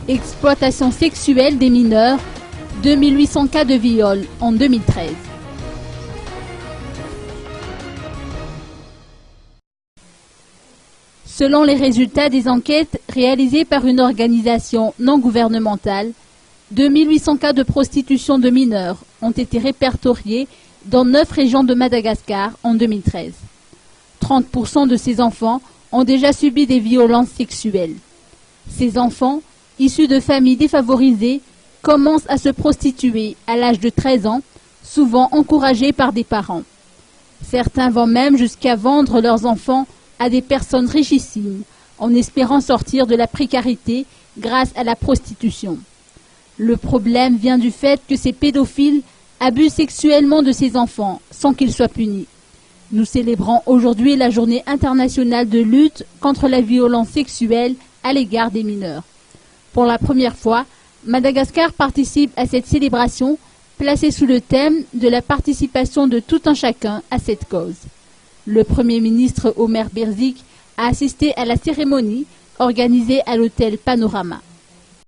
Exploitation sexuelle des mineurs, 2800 cas de viol en 2013. Selon les résultats des enquêtes réalisées par une organisation non gouvernementale, 2800 cas de prostitution de mineurs ont été répertoriés dans 9 régions de Madagascar en 2013. 30% de ces enfants ont déjà subi des violences sexuelles. Ces enfants, issus de familles défavorisées, commencent à se prostituer à l'âge de 13 ans, souvent encouragés par des parents. Certains vont même jusqu'à vendre leurs enfants à des personnes richissimes, en espérant sortir de la précarité grâce à la prostitution. Le problème vient du fait que ces pédophiles abusent sexuellement de ces enfants sans qu'ils soient punis. Nous célébrons aujourd'hui la journée internationale de lutte contre la violence sexuelle à l'égard des mineurs. Pour la première fois, Madagascar participe à cette célébration placée sous le thème de la participation de tout un chacun à cette cause. Le Premier ministre Omer Berzik a assisté à la cérémonie organisée à l'hôtel Panorama.